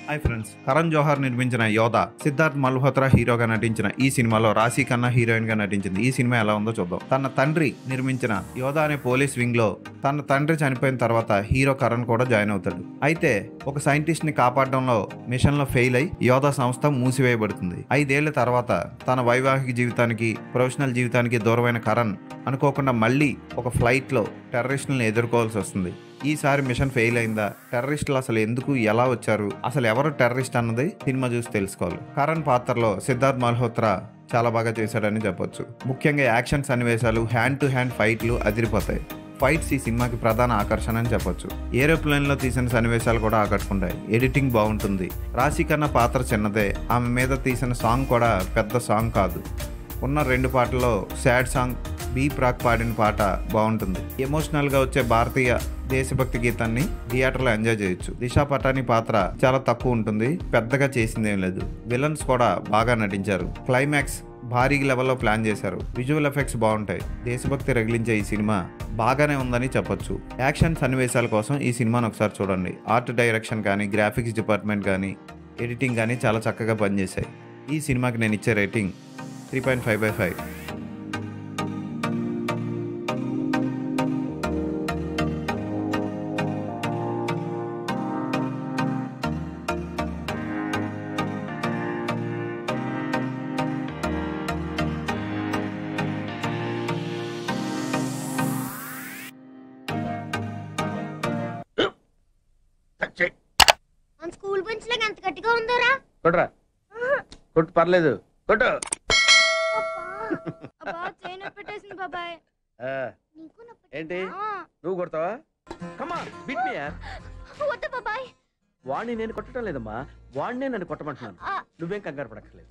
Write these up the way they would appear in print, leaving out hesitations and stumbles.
Hi friends, Karan Johar నిర్మించిన యోధ, సిద్ధార్థ్ మల్హోత్రా హీరోగా నటించిన ఈ సినిమాలో రాశి ఖన్నా హీరోయిన్ గా నటించింది. ఈ సినిమా ఎలా ఉందో చూద్దాం. తన తండ్రి నిర్మించిన యోధ అనే పోలీస్ వింగ్ లో తన తండ్రి చనిపోయిన తర్వాత హీరో కరణ్ కూడా జాయిన్ అవుతాడు. అయితే ఒక సైంటిస్ట్ ని కాపాడడంలో మిషన్ లో ఫెయిల్ అయి యోధ సంస్థ మూసివేయబడుతుంది. 5 ఏళ్ల తర్వాత తన వైవాహిక జీవితానికి, ప్రొఫెషనల్ జీవితానికి దూరమైన కరణ్ అనుకోకుండా మళ్ళీ ఒక ఫ్లైట్ లో టెర్రరిస్టులను ఎదుర్కోవాల్సి వస్తుంది. ఈసారి మిషన్ ఫెయిల్ అయిందా, టెర్రరిస్టులు అసలు ఎందుకు ఎలా వచ్చారు, అసలు ఎవరు టెర్రరిస్ట్ అన్నది సినిమా చూసి తెలుసుకోవాలి. కరణ్ పాత్రలో సిద్ధార్థ్ మల్హోత్రా చాలా బాగా చేశాడని చెప్పొచ్చు. ముఖ్యంగా యాక్షన్ సన్నివేశాలు, హ్యాండ్ టు హ్యాండ్ ఫైట్లు అదిరిపోతాయి. ఫైట్స్ ఈ సినిమాకి ప్రధాన ఆకర్షణ అని చెప్పొచ్చు. ఏరోప్లేన్ లో తీసిన సన్నివేశాలు కూడా ఆకట్టుకుంటాయి. ఎడిటింగ్ బాగుంటుంది. రాశి ఖన్నా పాత్ర చిన్నదే, ఆమె మీద తీసిన సాంగ్ కూడా పెద్ద సాంగ్ కాదు. ఉన్న 2 పాటల్లో సాడ్ సాంగ్, బీ ప్రాక్ పాడిన పాట బాగుంటుంది. ఎమోషనల్ గా వచ్చే భారతీయ దేశభక్తి గీతాన్ని థియేటర్లో ఎంజాయ్ చేయొచ్చు. దిశా పటాని పాత్ర చాలా తక్కువ ఉంటుంది, పెద్దగా చేసిందేం లేదు. విలన్స్ కూడా బాగా నటించారు. క్లైమాక్స్ భారీ లెవెల్లో ప్లాన్ చేశారు. విజువల్ ఎఫెక్ట్స్ బాగుంటాయి. దేశభక్తి రగిలించే ఈ సినిమా బాగానే ఉందని చెప్పొచ్చు. యాక్షన్ సన్నివేశాల కోసం ఈ సినిమాను ఒకసారి చూడండి. ఆర్ట్ డైరెక్షన్ కానీ, గ్రాఫిక్స్ డిపార్ట్మెంట్ కానీ, ఎడిటింగ్ కానీ చాలా చక్కగా పనిచేశాయి. ఈ సినిమాకి నేను ఇచ్చే రేటింగ్ 3.5/5. మన స్కూల్ బెంచ్ లాగా ఎంత గట్టిగా ఉందోరా? కొట్రా, కొట్టు, పర్లేదు, కొట్టు. అబ్బా చైన్ పెట్టేసింది బాబాయ్. నీకు ఏంటి నువ్వు కొడతావా? కమా బిట్ మీ యార్. వద్దు బాబాయ్. వాడిని నేను కొట్టడం లేదమ్మా, వాడినే నన్ను కొట్టమంటున్నాను. నువ్వేం కంగారు పడక్కర్లేదు.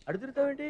అడుగుతావేంటి?